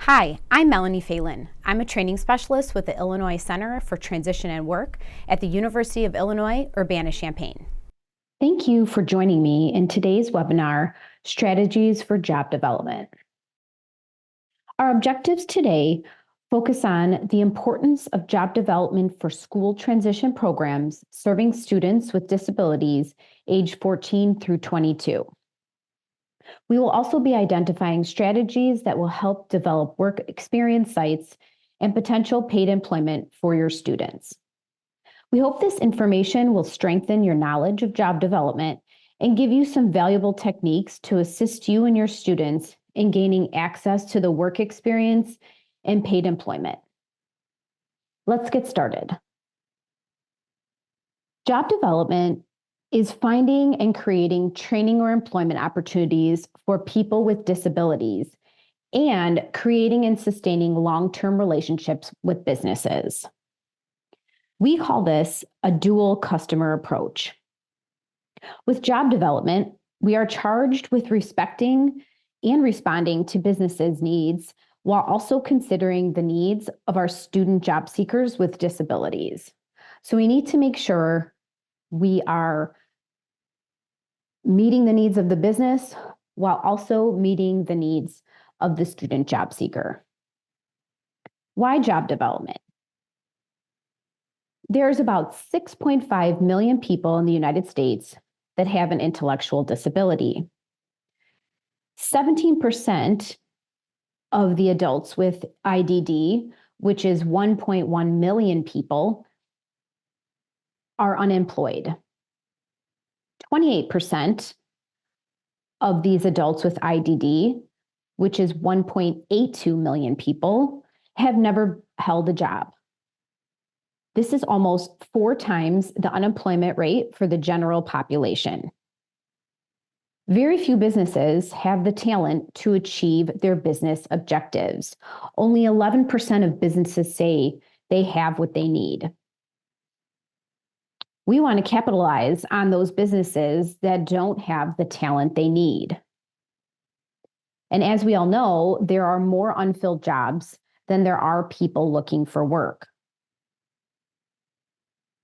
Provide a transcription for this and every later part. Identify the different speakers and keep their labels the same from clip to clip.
Speaker 1: Hi, I'm Melanie Phelan. I'm a training specialist with the Illinois Center for Transition and Work at the University of Illinois, Urbana-Champaign. Thank you for joining me in today's webinar, Strategies for Job Development. Our objectives today focus on the importance of job development for school transition programs serving students with disabilities age 14 through 22. We will also be identifying strategies that will help develop work experience sites and potential paid employment for your students. We hope this information will strengthen your knowledge of job development and give you some valuable techniques to assist you and your students in gaining access to the work experience and paid employment. Let's get started. Job development is finding and creating training or employment opportunities for people with disabilities and creating and sustaining long-term relationships with businesses. We call this a dual customer approach. With job development, we are charged with respecting and responding to businesses' needs while also considering the needs of our student job seekers with disabilities. So we need to make sure we are meeting the needs of the business while also meeting the needs of the student job seeker. Why job development? There's about 6.5 million people in the United States that have an intellectual disability. 17% of the adults with IDD, which is 1.1 million people, are unemployed. 28% of these adults with IDD, which is 1.82 million people, have never held a job. This is almost 4 times the unemployment rate for the general population. Very few businesses have the talent to achieve their business objectives. Only 11% of businesses say they have what they need. We want to capitalize on those businesses that don't have the talent they need. And as we all know, there are more unfilled jobs than there are people looking for work.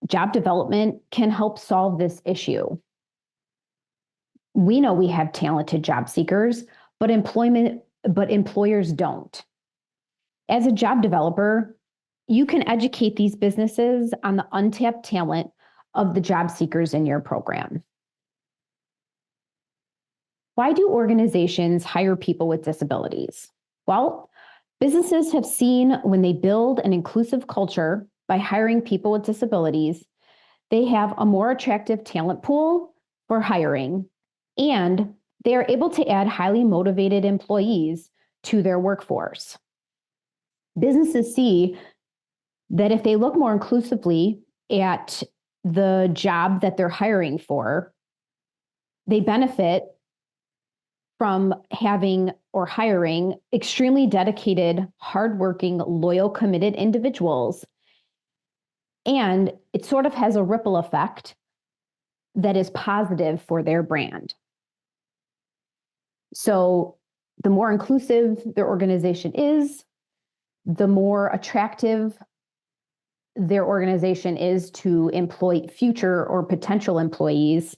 Speaker 1: Job development can help solve this issue. We know we have talented job seekers, but employers don't. As a job developer, you can educate these businesses on the untapped talent of the job seekers in your program. Why do organizations hire people with disabilities? Well, businesses have seen when they build an inclusive culture by hiring people with disabilities, they have a more attractive talent pool for hiring, and they are able to add highly motivated employees to their workforce. Businesses see that if they look more inclusively at the job that they're hiring for, they benefit from having or hiring extremely dedicated, hardworking, loyal, committed individuals. And it sort of has a ripple effect that is positive for their brand. So the more inclusive their organization is, the more attractive their organization is to employ future or potential employees,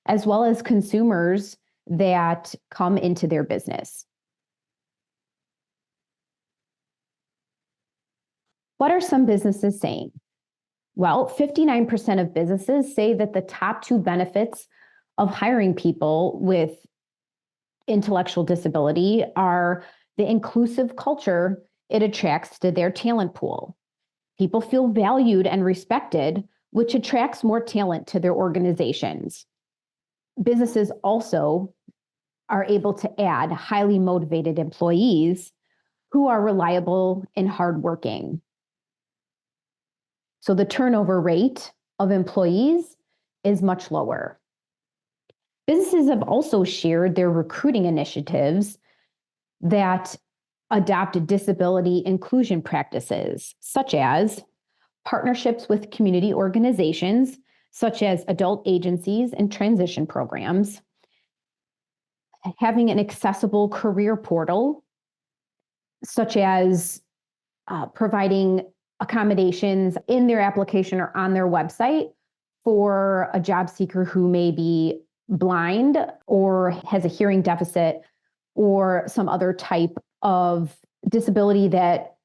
Speaker 1: as well as consumers that come into their business. What are some businesses saying? Well, 59% of businesses say that the top 2 benefits of hiring people with intellectual disability are the inclusive culture it attracts to their talent pool. People feel valued and respected, which attracts more talent to their organizations. Businesses also are able to add highly motivated employees who are reliable and hardworking. So the turnover rate of employees is much lower. Businesses have also shared their recruiting initiatives that adopt disability inclusion practices, such as partnerships with community organizations, such as adult agencies and transition programs, having an accessible career portal, such as providing accommodations in their application or on their website for a job seeker who may be blind or has a hearing deficit or some other type of disability that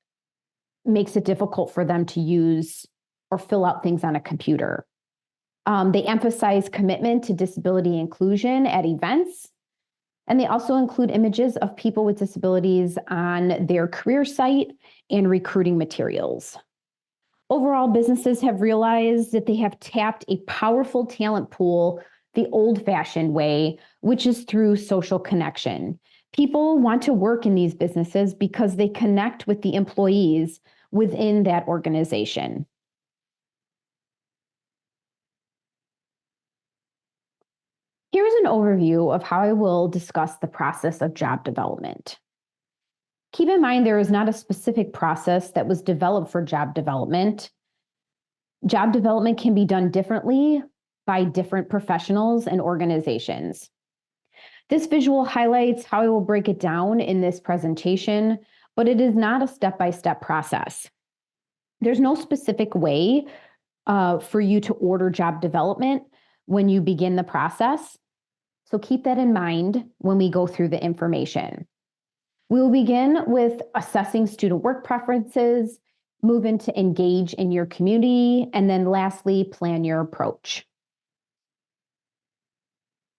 Speaker 1: makes it difficult for them to use or fill out things on a computer. They emphasize commitment to disability inclusion at events, and they also include images of people with disabilities on their career site and recruiting materials. Overall, businesses have realized that they have tapped a powerful talent pool the old-fashioned way, which is through social connection. People want to work in these businesses because they connect with the employees within that organization. Here's an overview of how I will discuss the process of job development. Keep in mind, there is not a specific process that was developed for job development. Job development can be done differently by different professionals and organizations. This visual highlights how I will break it down in this presentation, but it is not a step-by-step process. There's no specific way for you to order job development when you begin the process. So keep that in mind when we go through the information. We will begin with assessing student work preferences, move into engage in your community, and then lastly, plan your approach.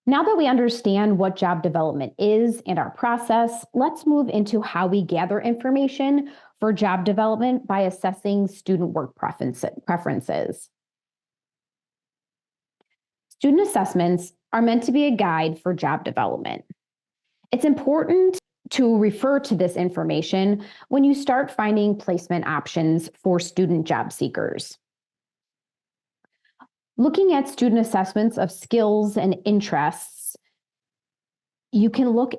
Speaker 1: Now that we understand what job development is and our process, let's move into how we gather information for job development by assessing student work preferences. Student assessments are meant to be a guide for job development. It's important to refer to this information when you start finding placement options for student job seekers. Looking at student assessments of skills and interests, you can look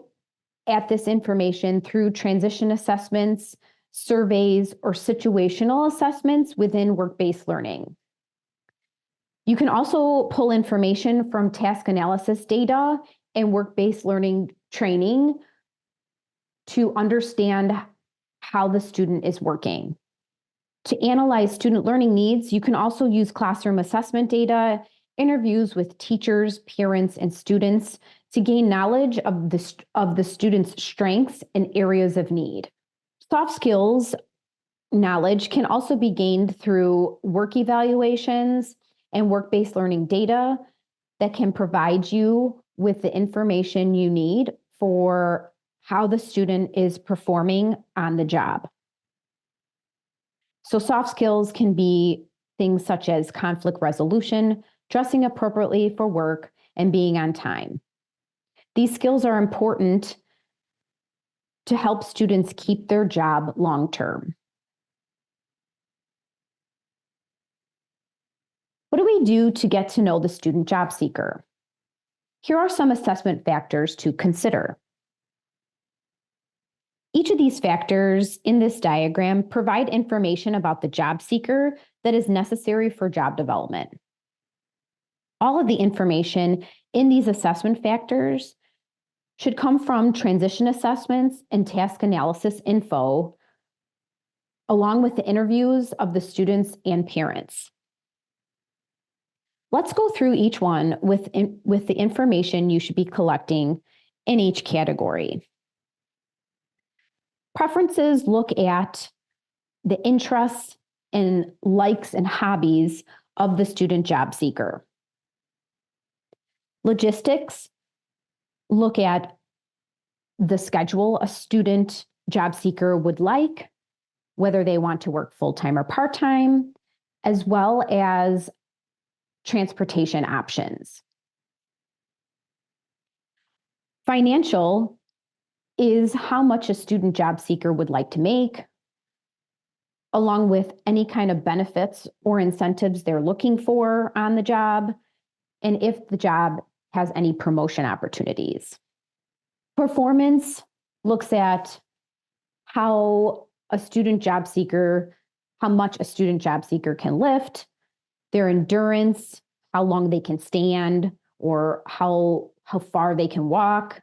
Speaker 1: at this information through transition assessments, surveys, or situational assessments within work-based learning. You can also pull information from task analysis data and work-based learning training to understand how the student is working. To analyze student learning needs, you can also use classroom assessment data, interviews with teachers, parents, and students to gain knowledge of the student's strengths and areas of need. Soft skills knowledge can also be gained through work evaluations and work-based learning data that can provide you with the information you need for how the student is performing on the job. So soft skills can be things such as conflict resolution, dressing appropriately for work, and being on time. These skills are important to help students keep their job long-term. What do we do to get to know the student job seeker? Here are some assessment factors to consider. Each of these factors in this diagram provide information about the job seeker that is necessary for job development. All of the information in these assessment factors should come from transition assessments and task analysis info, along with the interviews of the students and parents. Let's go through each one with the information you should be collecting in each category. Preferences look at the interests and likes and hobbies of the student job seeker. Logistics look at the schedule a student job seeker would like, whether they want to work full-time or part-time, as well as transportation options. Financial is how much a student job seeker would like to make, along with any kind of benefits or incentives they're looking for on the job, and if the job has any promotion opportunities. Performance looks at how much a student job seeker can lift, their endurance, how long they can stand, or how far they can walk,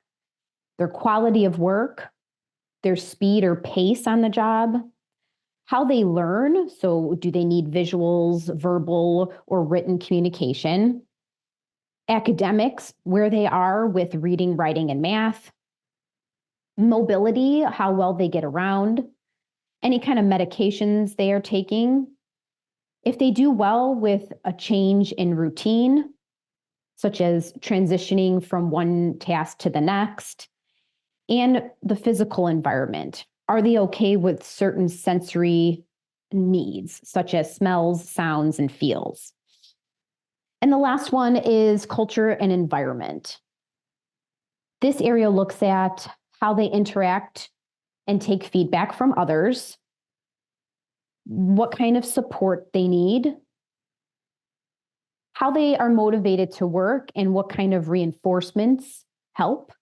Speaker 1: their quality of work, their speed or pace on the job, how they learn. So do they need visuals, verbal, or written communication? Academics, where they are with reading, writing, and math. Mobility, how well they get around. Any kind of medications they are taking. If they do well with a change in routine, such as transitioning from one task to the next, and the physical environment. Are they okay with certain sensory needs, such as smells, sounds, and feels? And the last one is culture and environment. This area looks at how they interact and take feedback from others, what kind of support they need, how they are motivated to work, and what kind of reinforcements help.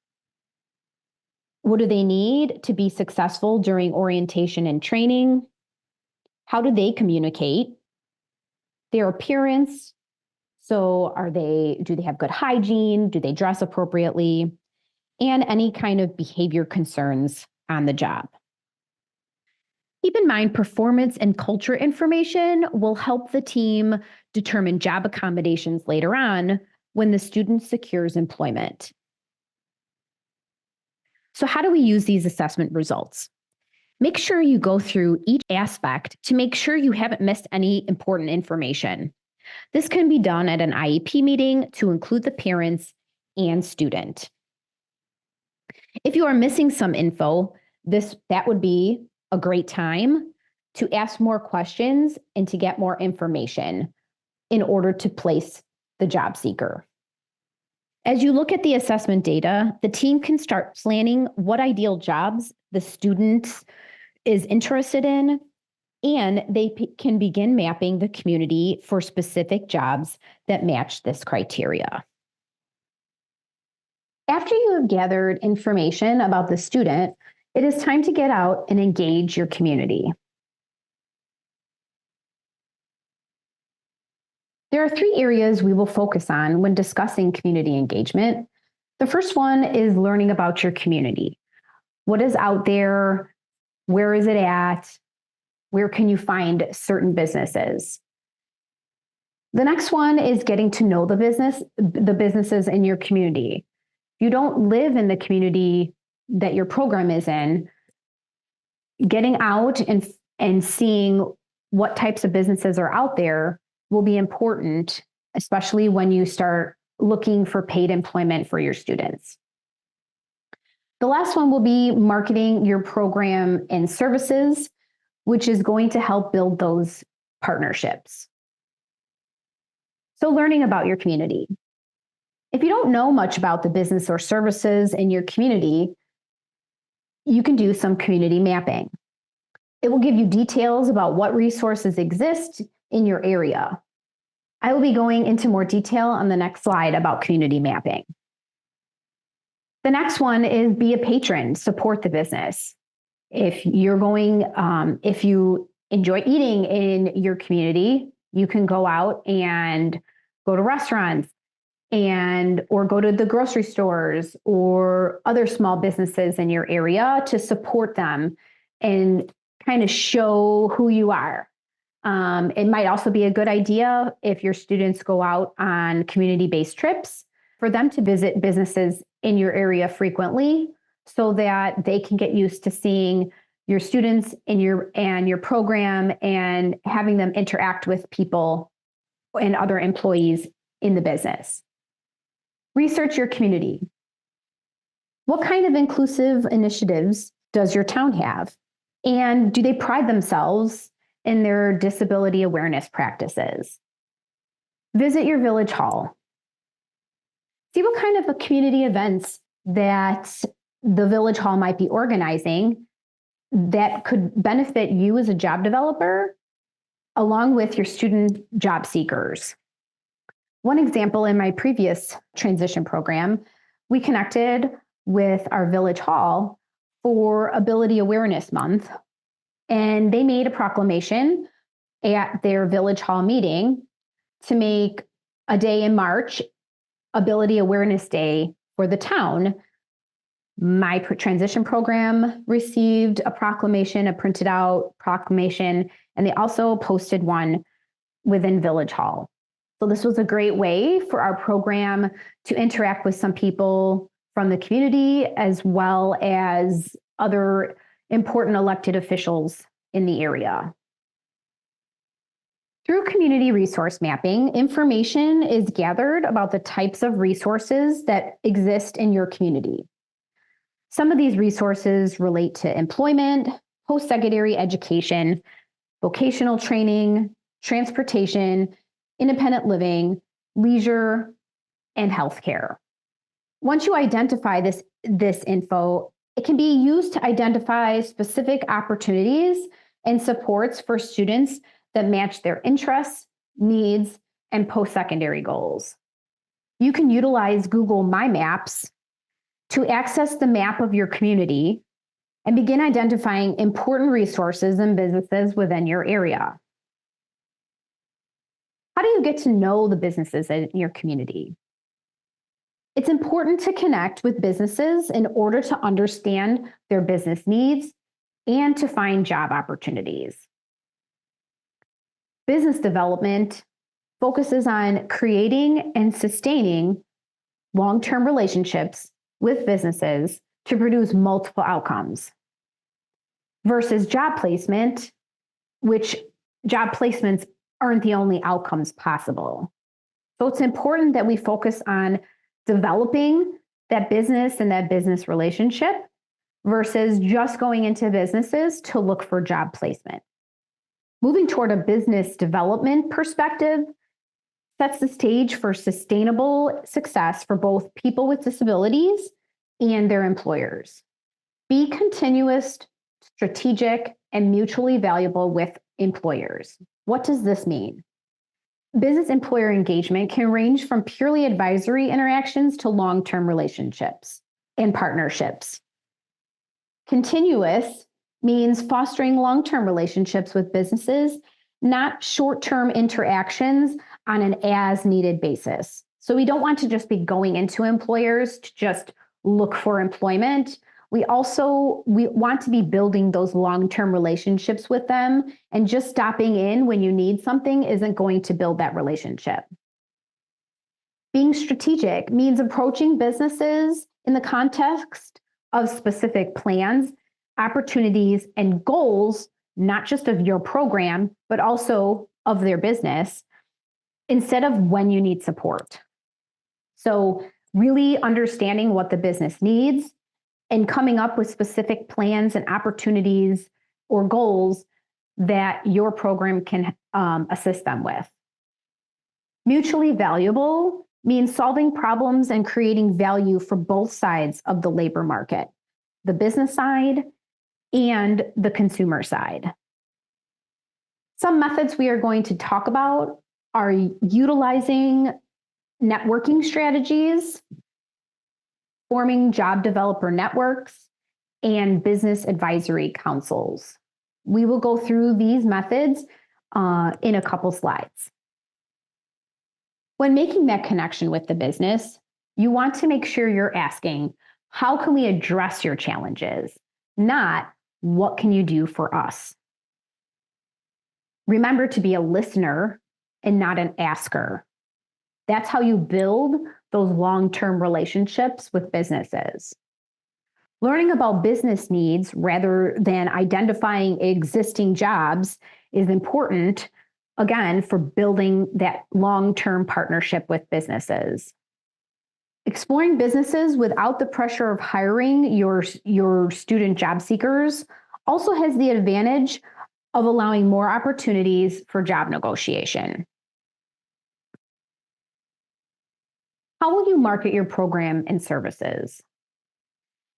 Speaker 1: What do they need to be successful during orientation and training? How do they communicate? Their appearance. So do they have good hygiene? Do they dress appropriately? And any kind of behavior concerns on the job. Keep in mind, performance and culture information will help the team determine job accommodations later on when the student secures employment. So how do we use these assessment results? Make sure you go through each aspect to make sure you haven't missed any important information. This can be done at an IEP meeting to include the parents and student. If you are missing some info, that would be a great time to ask more questions and to get more information in order to place the job seeker. As you look at the assessment data, the team can start planning what ideal jobs the student is interested in, and they can begin mapping the community for specific jobs that match this criteria. After you have gathered information about the student, it is time to get out and engage your community. There are 3 areas we will focus on when discussing community engagement. The first one is learning about your community. What is out there? Where is it at? Where can you find certain businesses? The next one is getting to know the businesses in your community. If you don't live in the community that your program is in, getting out and seeing what types of businesses are out there will be important, especially when you start looking for paid employment for your students. The last one will be marketing your program and services, which is going to help build those partnerships. So learning about your community. If you don't know much about the business or services in your community, you can do some community mapping. It will give you details about what resources exist in your area. I will be going into more detail on the next slide about community mapping. The next one is be a patron, support the business. If you enjoy eating in your community, you can go out and go to restaurants or go to the grocery stores or other small businesses in your area to support them and kind of show who you are. It might also be a good idea if your students go out on community-based trips for them to visit businesses in your area frequently so that they can get used to seeing your students in your program and having them interact with people and other employees in the business. Research your community. What kind of inclusive initiatives does your town have? And do they pride themselves in their disability awareness practices? Visit your village hall. See what kind of community events that the village hall might be organizing that could benefit you as a job developer, along with your student job seekers. One example, in my previous transition program, we connected with our village hall for Ability Awareness Month, and they made a proclamation at their village hall meeting to make a day in March Ability Awareness Day for the town, My transition program received a proclamation, a printed out proclamation, and they also posted one within Village Hall. So this was a great way for our program to interact with some people from the community as well as other important elected officials in the area. Through community resource mapping, information is gathered about the types of resources that exist in your community. Some of these resources relate to employment, post-secondary education, vocational training, transportation, independent living, leisure, and healthcare. Once you identify this info, it can be used to identify specific opportunities and supports for students that match their interests, needs, and post-secondary goals. You can utilize Google My Maps to access the map of your community and begin identifying important resources and businesses within your area. How do you get to know the businesses in your community? It's important to connect with businesses in order to understand their business needs and to find job opportunities. Business development focuses on creating and sustaining long-term relationships with businesses to produce multiple outcomes, versus job placement, which job placements aren't the only outcomes possible. So it's important that we focus on developing that business and that business relationship versus just going into businesses to look for job placement. Moving toward a business development perspective sets the stage for sustainable success for both people with disabilities and their employers. Be continuous, strategic, and mutually valuable with employers. What does this mean? Business employer engagement can range from purely advisory interactions to long-term relationships and partnerships. Continuous means fostering long-term relationships with businesses, not short-term interactions on an as-needed basis. So we don't want to just be going into employers to just look for employment. We want to be building those long-term relationships with them, and just stopping in when you need something isn't going to build that relationship. Being strategic means approaching businesses in the context of specific plans, opportunities, and goals, not just of your program, but also of their business, instead of when you need support. So really understanding what the business needs and coming up with specific plans and opportunities or goals that your program can assist them with. Mutually valuable means solving problems and creating value for both sides of the labor market, the business side and the consumer side. Some methods we are going to talk about are utilizing networking strategies, forming job developer networks, and business advisory councils. We will go through these methods in a couple slides. When making that connection with the business, you want to make sure you're asking, how can we address your challenges? Not, what can you do for us? Remember to be a listener and not an asker. That's how you build those long-term relationships with businesses. Learning about business needs rather than identifying existing jobs is important, again, for building that long-term partnership with businesses. Exploring businesses without the pressure of hiring your student job seekers also has the advantage of allowing more opportunities for job negotiation. How will you market your program and services?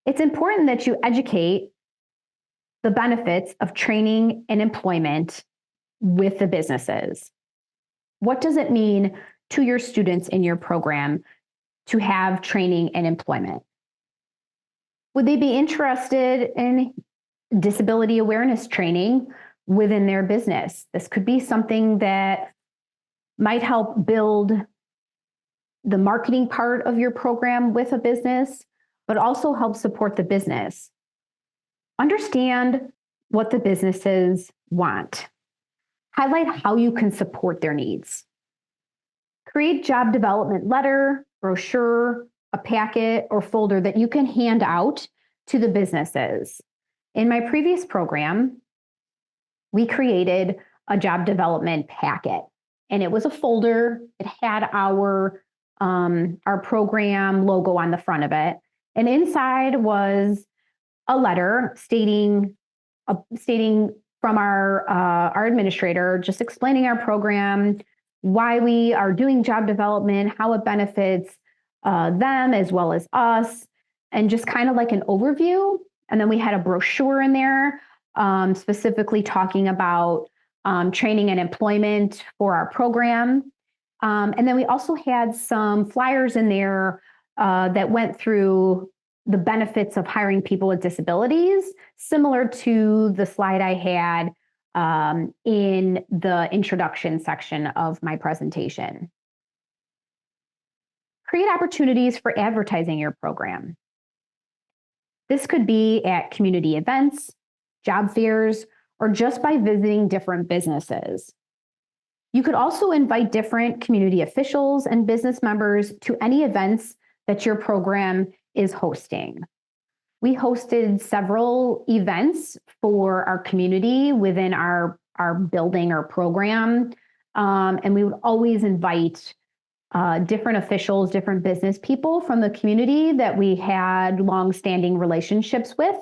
Speaker 1: It's important that you educate the benefits of training and employment with the businesses. What does it mean to your students in your program to have training and employment? Would they be interested in disability awareness training within their business? This could be something that might help build the marketing part of your program with a business, but also help support the business. Understand what the businesses want. Highlight how you can support their needs. Create job development letter, brochure, a packet, or folder that you can hand out to the businesses. In my previous program, we created a job development packet, and it was a folder. It had our program logo on the front of it, and inside was a letter stating from our administrator, just explaining our program, why we are doing job development, how it benefits them as well as us, and just kind of like an overview. And then we had a brochure in there specifically talking about training and employment for our program. And then we also had some flyers in there that went through the benefits of hiring people with disabilities, similar to the slide I had in the introduction section of my presentation. Create opportunities for advertising your program. This could be at community events, job fairs, or just by visiting different businesses. You could also invite different community officials and business members to any events that your program is hosting. We hosted several events for our community within our building or program, and we would always invite different officials, different business people from the community that we had long-standing relationships with,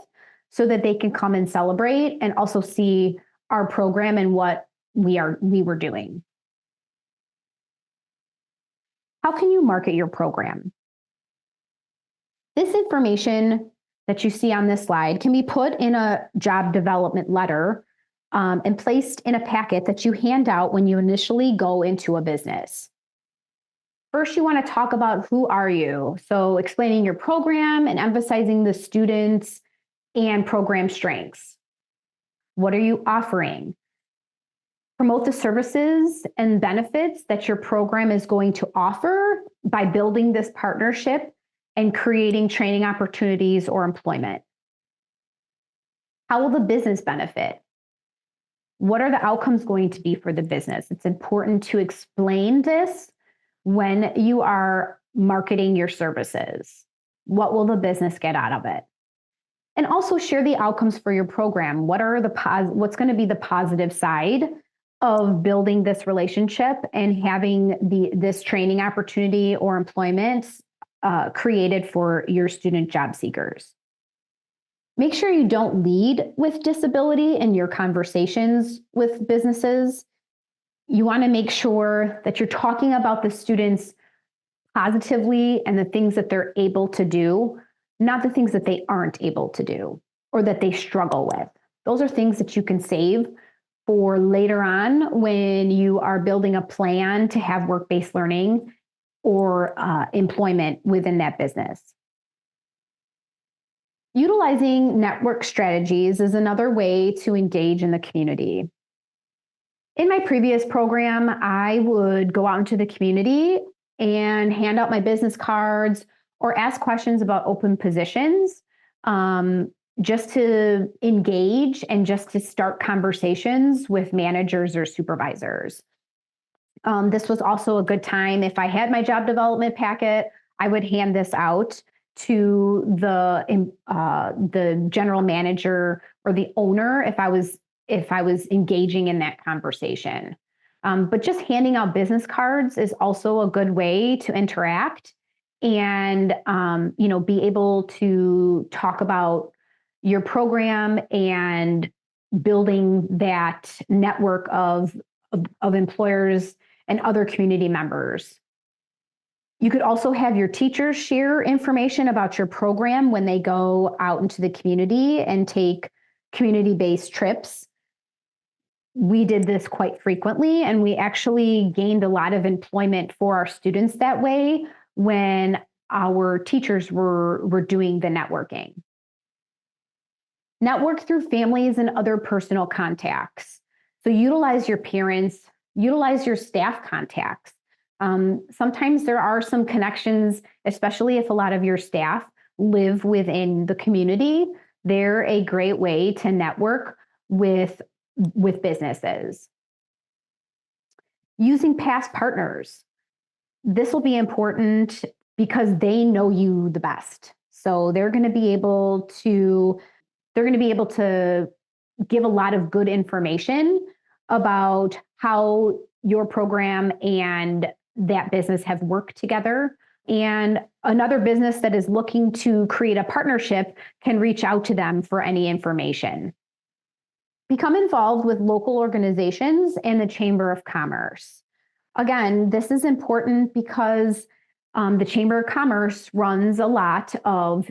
Speaker 1: so that they can come and celebrate and also see our program and what we were doing. How can you market your program? This information that you see on this slide can be put in a job development letter and placed in a packet that you hand out when you initially go into a business. First, you want to talk about who are you? So explaining your program and emphasizing the students and program strengths. What are you offering? Promote the services and benefits that your program is going to offer by building this partnership and creating training opportunities or employment. How will the business benefit? What are the outcomes going to be for the business? It's important to explain this when you are marketing your services. What will the business get out of it? And also share the outcomes for your program. What's going to be the positive side of building this relationship and having this training opportunity or employment created for your student job seekers. Make sure you don't lead with disability in your conversations with businesses. You want to make sure that you're talking about the students positively and the things that they're able to do, not the things that they aren't able to do or that they struggle with. Those are things that you can save for later on when you are building a plan to have work-based learning or employment within that business. Utilizing network strategies is another way to engage in the community. In my previous program, I would go out into the community and hand out my business cards or ask questions about open positions, just to engage and just to start conversations with managers or supervisors. This was also a good time. If I had my job development packet, I would hand this out to the general manager or the owner if I was engaging in that conversation. But just handing out business cards is also a good way to interact and be able to talk about your program and building that network of employers and other community members. You could also have your teachers share information about your program when they go out into the community and take community-based trips. We did this quite frequently, and we actually gained a lot of employment for our students that way when our teachers were doing the networking. Network through families and other personal contacts. So utilize your parents, utilize your staff contacts. Sometimes there are some connections, especially if a lot of your staff live within the community, they're a great way to network with businesses. Using past partners. This will be important because they know you the best. So they're going to be able to give a lot of good information about how your program and that business have worked together. And another business that is looking to create a partnership can reach out to them for any information. Become involved with local organizations and the Chamber of Commerce. Again, this is important because the Chamber of Commerce runs a lot of,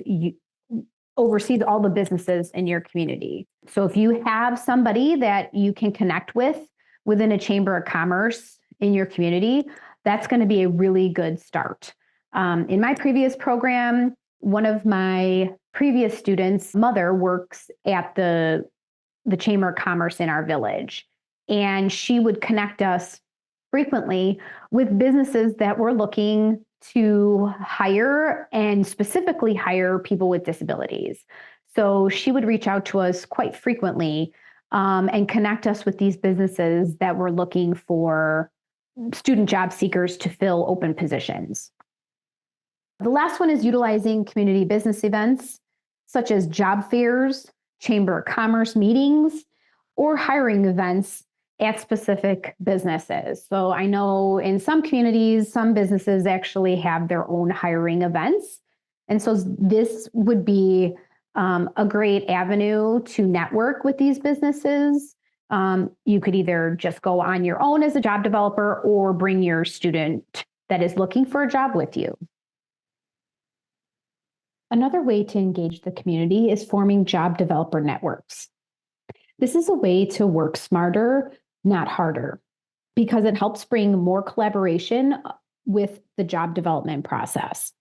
Speaker 1: oversees all the businesses in your community. So if you have somebody that you can connect with within a Chamber of Commerce in your community, that's going to be a really good start. In my previous program, one of my previous students' mother works at the Chamber of Commerce in our village, and she would connect us frequently with businesses that were looking to hire and specifically hire people with disabilities. So she would reach out to us quite frequently and connect us with these businesses that were looking for student job seekers to fill open positions. The last one is utilizing community business events, such as job fairs, Chamber of Commerce meetings, or hiring events at specific businesses. So I know in some communities, some businesses actually have their own hiring events. And so this would be a great avenue to network with these businesses. You could either just go on your own as a job developer or bring your student that is looking for a job with you. Another way to engage the community is forming job developer networks. This is a way to work smarter, not harder, because it helps bring more collaboration with the job development process.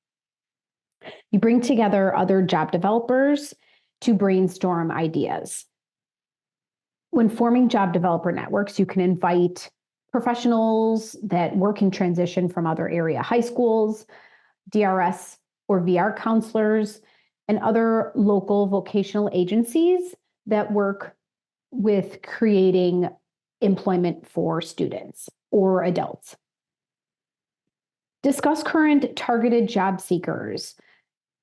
Speaker 1: You bring together other job developers to brainstorm ideas. When forming job developer networks, you can invite professionals that work in transition from other area high schools, DRS or VR counselors, and other local vocational agencies that work with creating employment for students or adults. Discuss current targeted job seekers.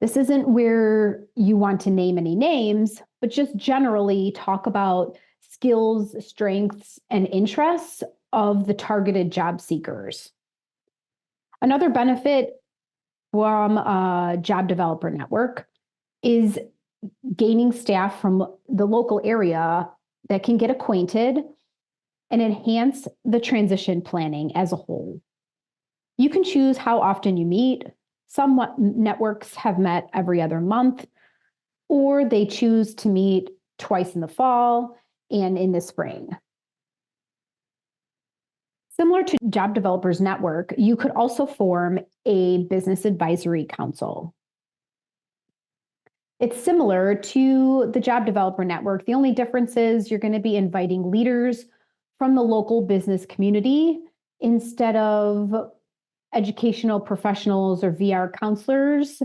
Speaker 1: This isn't where you want to name any names, but just generally talk about skills, strengths, and interests of the targeted job seekers. Another benefit from a job developer network is gaining staff from the local area that can get acquainted and enhance the transition planning as a whole. You can choose how often you meet. Some networks have met every other month, or they choose to meet twice in the fall and in the spring. Similar to Job Developers Network, you could also form a business advisory council. It's similar to the Job Developer Network. The only difference is you're going to be inviting leaders from the local business community instead of educational professionals or VR counselors.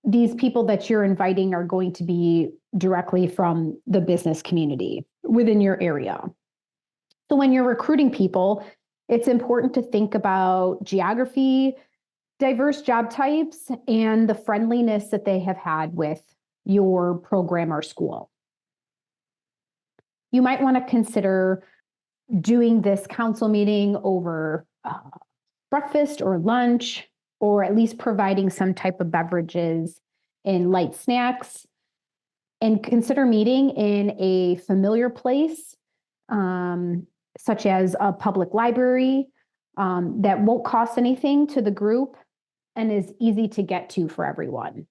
Speaker 1: These people that you're inviting are going to be directly from the business community within your area. So when you're recruiting people, it's important to think about geography, diverse job types, and the friendliness that they have had with your program or school. You might want to consider doing this council meeting over breakfast or lunch, or at least providing some type of beverages and light snacks, and consider meeting in a familiar place, such as a public library that won't cost anything to the group and is easy to get to for everyone.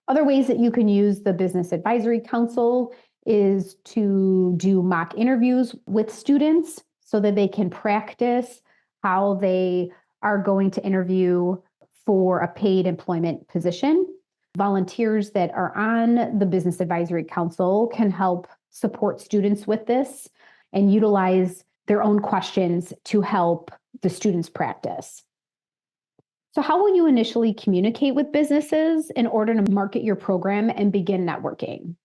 Speaker 1: Other ways that you can use the Business Advisory Council is to do mock interviews with students so that they can practice how they are going to interview for a paid employment position. Volunteers that are on the Business Advisory Council can help support students with this and utilize their own questions to help the students practice. So how will you initially communicate with businesses in order to market your program and begin networking?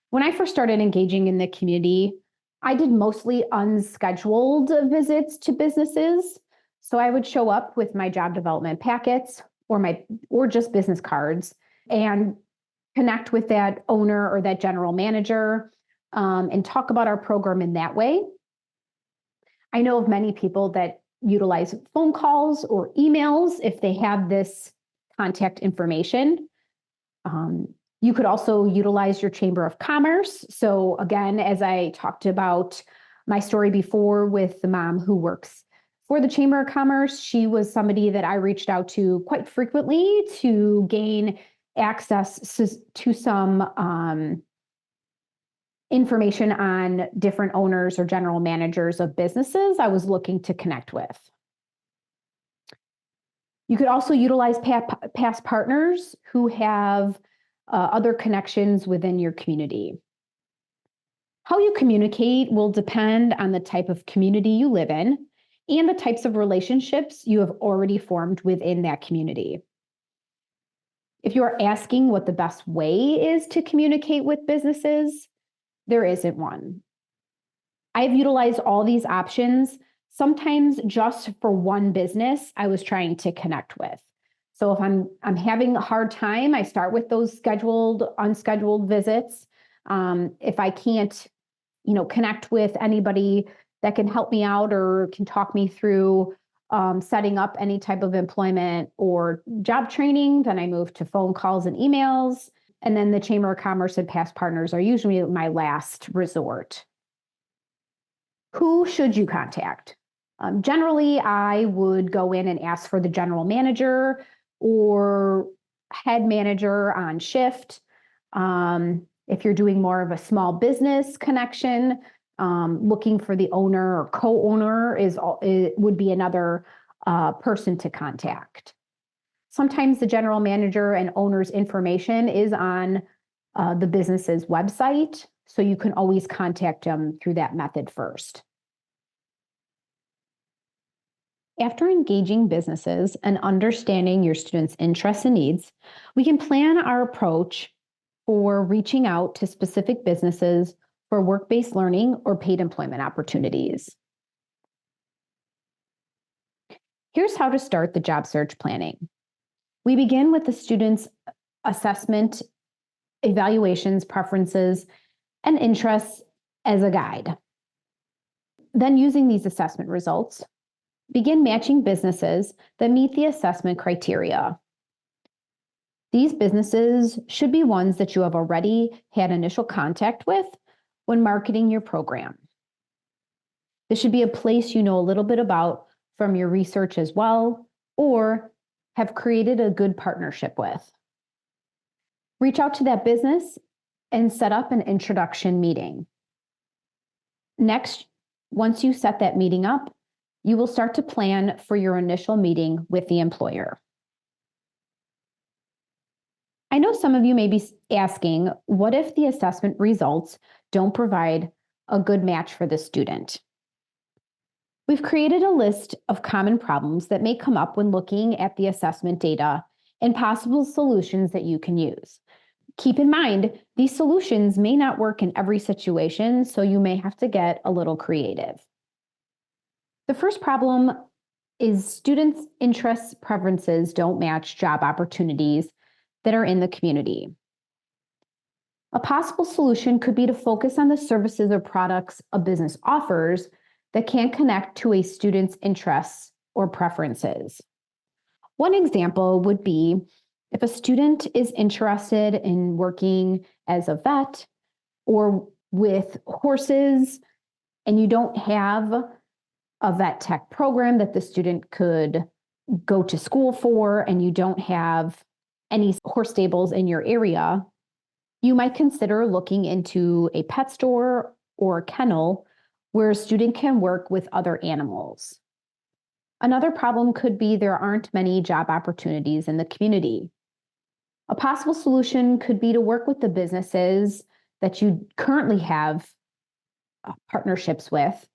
Speaker 1: When I first started engaging in the community, I did mostly unscheduled visits to businesses. So I would show up with my job development packets or just business cards and connect with that owner or that general manager and talk about our program in that way. I know of many people that utilize phone calls or emails if they have this contact information. You could also utilize your Chamber of Commerce. So again, as I talked about my story before with the mom who works for the Chamber of Commerce, she was somebody that I reached out to quite frequently to gain access to some information on different owners or general managers of businesses I was looking to connect with. You could also utilize past partners who have other connections within your community. How you communicate will depend on the type of community you live in and the types of relationships you have already formed within that community. If you're asking what the best way is to communicate with businesses, there isn't one. I've utilized all these options, sometimes just for one business I was trying to connect with. So if I'm having a hard time, I start with those scheduled, unscheduled visits. If I can't, connect with anybody that can help me out or can talk me through setting up any type of employment or job training, then I move to phone calls and emails. And then the Chamber of Commerce and past partners are usually my last resort. Who should you contact? Generally, I would go in and ask for the general manager or head manager on shift. If you're doing more of a small business connection, looking for the owner or co-owner would be another person to contact. Sometimes the general manager and owner's information is on the business's website, so you can always contact them through that method first. After engaging businesses and understanding your students' interests and needs, we can plan our approach for reaching out to specific businesses for work-based learning or paid employment opportunities. Here's how to start the job search planning. We begin with the student's assessment, evaluations, preferences, and interests as a guide. Then, using these assessment results, begin matching businesses that meet the assessment criteria. These businesses should be ones that you have already had initial contact with when marketing your program. This should be a place you know a little bit about from your research as well, or have created a good partnership with. Reach out to that business and set up an introduction meeting. Next, once you set that meeting up, you will start to plan for your initial meeting with the employer. I know some of you may be asking, what if the assessment results don't provide a good match for the student? We've created a list of common problems that may come up when looking at the assessment data and possible solutions that you can use. Keep in mind, these solutions may not work in every situation, so you may have to get a little creative. The first problem is students' interests, preferences don't match job opportunities that are in the community. A possible solution could be to focus on the services or products a business offers that can connect to a student's interests or preferences. One example would be if a student is interested in working as a vet or with horses, and you don't have a vet tech program that the student could go to school for, and you don't have any horse stables in your area, you might consider looking into a pet store or a kennel where a student can work with other animals. Another problem could be there aren't many job opportunities in the community. A possible solution could be to work with the businesses that you currently have partnerships with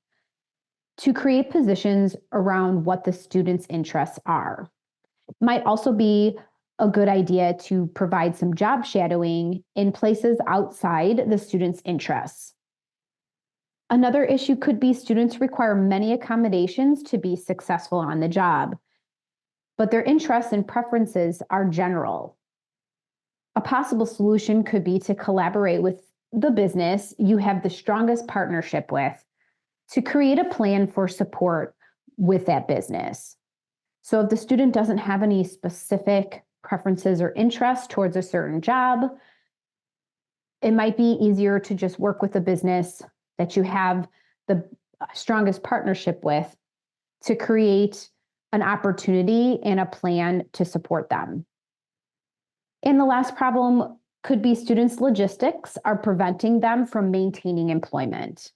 Speaker 1: to create positions around what the students' interests are. Might also be a good idea to provide some job shadowing in places outside the student's interests. Another issue could be students require many accommodations to be successful on the job, but their interests and preferences are general. A possible solution could be to collaborate with the business you have the strongest partnership with to create a plan for support with that business. So if the student doesn't have any specific preferences or interests towards a certain job, it might be easier to just work with a business that you have the strongest partnership with to create an opportunity and a plan to support them. And the last problem could be students' logistics are preventing them from maintaining employment.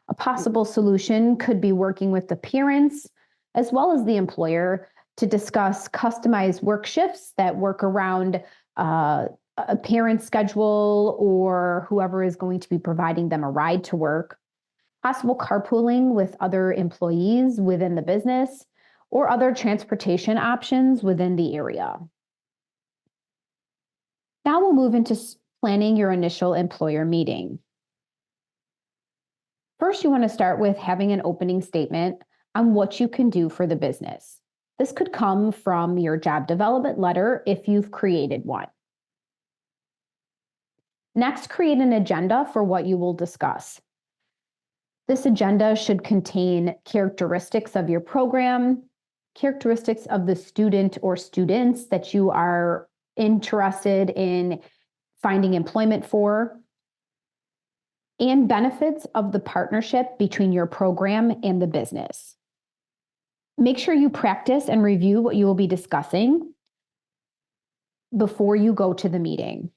Speaker 1: A possible solution could be working with the parents as well as the employer to discuss customized work shifts that work around a parent's schedule or whoever is going to be providing them a ride to work. Possible carpooling with other employees within the business or other transportation options within the area. Now we'll move into planning your initial employer meeting. First, you want to start with having an opening statement on what you can do for the business. This could come from your job development letter if you've created one. Next, create an agenda for what you will discuss. This agenda should contain characteristics of your program, characteristics of the student or students that you are interested in finding employment for, and benefits of the partnership between your program and the business. Make sure you practice and review what you will be discussing before you go to the meeting.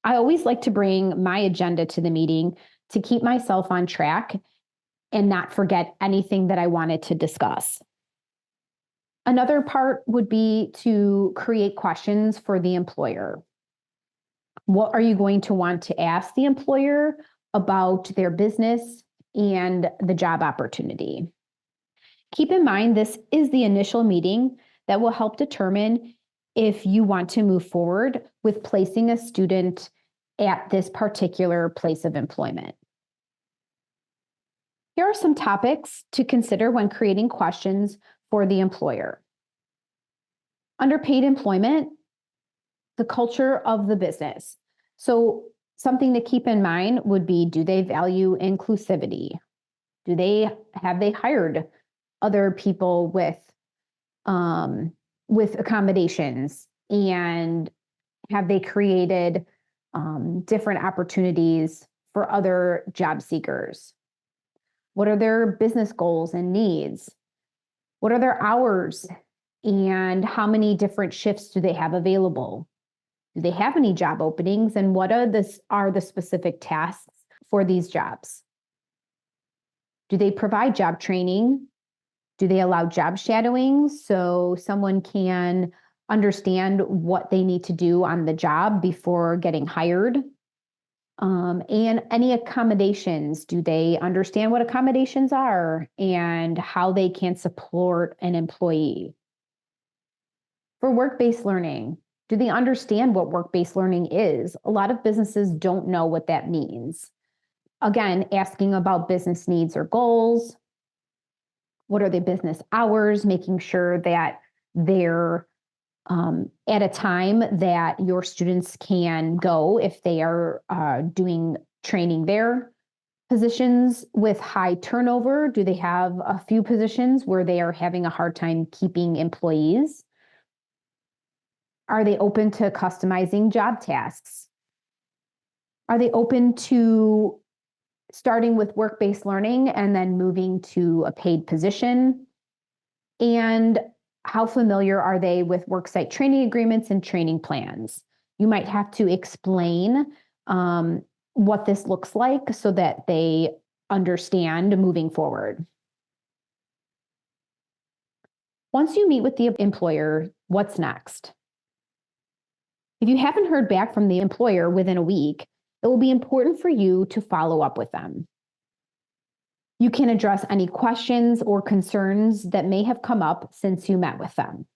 Speaker 1: I always like to bring my agenda to the meeting to keep myself on track and not forget anything that I wanted to discuss. Another part would be to create questions for the employer. What are you going to want to ask the employer about their business and the job opportunity? Keep in mind, this is the initial meeting that will help determine if you want to move forward with placing a student at this particular place of employment. Here are some topics to consider when creating questions for the employer. Underpaid employment, the culture of the business. So something to keep in mind would be, do they value inclusivity? Have they hired other people with accommodations? And have they created different opportunities for other job seekers? What are their business goals and needs? What are their hours? And how many different shifts do they have available? Do they have any job openings? And what are the specific tasks for these jobs? Do they provide job training? Do they allow job shadowing so someone can understand what they need to do on the job before getting hired? And any accommodations, do they understand what accommodations are and how they can support an employee? For work-based learning, do they understand what work-based learning is? A lot of businesses don't know what that means. Again, asking about business needs or goals. What are the business hours? Making sure that they're at a time that your students can go if they are doing training there. Positions with high turnover, do they have a few positions where they are having a hard time keeping employees? Are they open to customizing job tasks? Are they open to starting with work-based learning and then moving to a paid position? And how familiar are they with worksite training agreements and training plans? You might have to explain what this looks like so that they understand moving forward. Once you meet with the employer, what's next? If you haven't heard back from the employer within a week, it will be important for you to follow up with them. You can address any questions or concerns that may have come up since you met with them.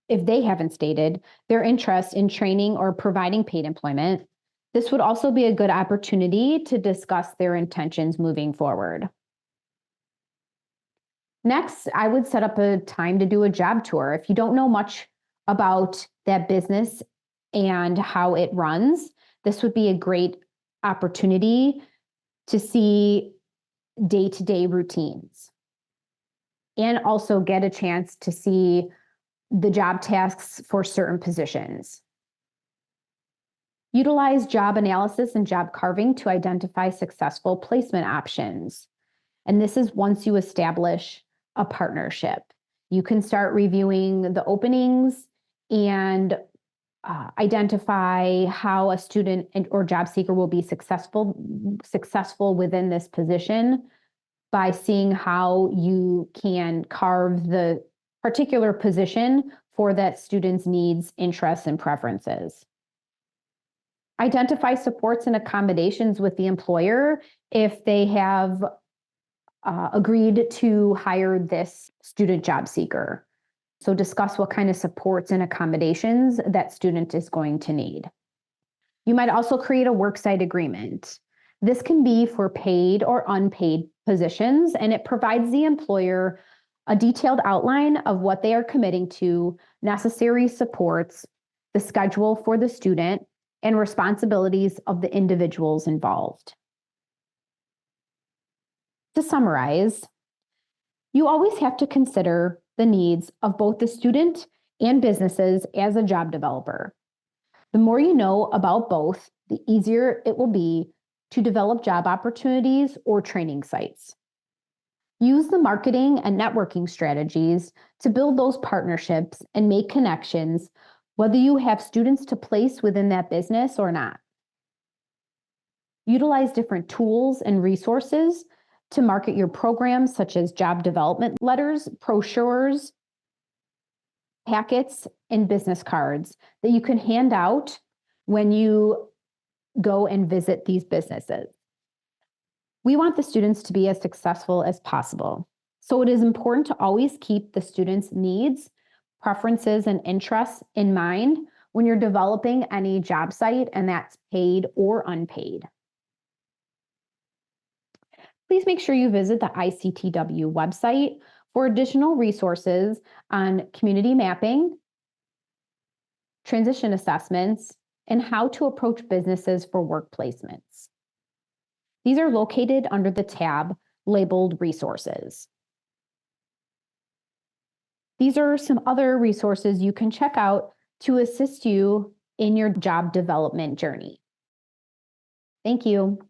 Speaker 1: if they haven't stated their interest in training or providing paid employment, this would also be a good opportunity to discuss their intentions moving forward. Next, I would set up a time to do a job tour. If you don't know much about that business and how it runs, this would be a great opportunity to see day-to-day routines and also get a chance to see the job tasks for certain positions. Utilize job analysis and job carving to identify successful placement options. And this is once you establish a partnership. You can start reviewing the openings and identify how a student or job seeker will be successful within this position by seeing how you can carve the particular position for that student's needs, interests, and preferences. Identify supports and accommodations with the employer if they have agreed to hire this student job seeker. So discuss what kind of supports and accommodations that student is going to need. You might also create a worksite agreement. This can be for paid or unpaid positions, and it provides the employer a detailed outline of what they are committing to, necessary supports, the schedule for the student, and responsibilities of the individuals involved. To summarize, you always have to consider the needs of both the student and businesses as a job developer. The more you know about both, the easier it will be to develop job opportunities or training sites. Use the marketing and networking strategies to build those partnerships and make connections, whether you have students to place within that business or not. Utilize different tools and resources to market your programs, such as job development letters, brochures, packets, and business cards that you can hand out when you go and visit these businesses. We want the students to be as successful as possible. So it is important to always keep the students' needs, preferences, and interests in mind when you're developing any job site, and that's paid or unpaid. Please make sure you visit the ICTW website for additional resources on community mapping, transition assessments, and how to approach businesses for work placements. These are located under the tab labeled Resources. These are some other resources you can check out to assist you in your job development journey. Thank you.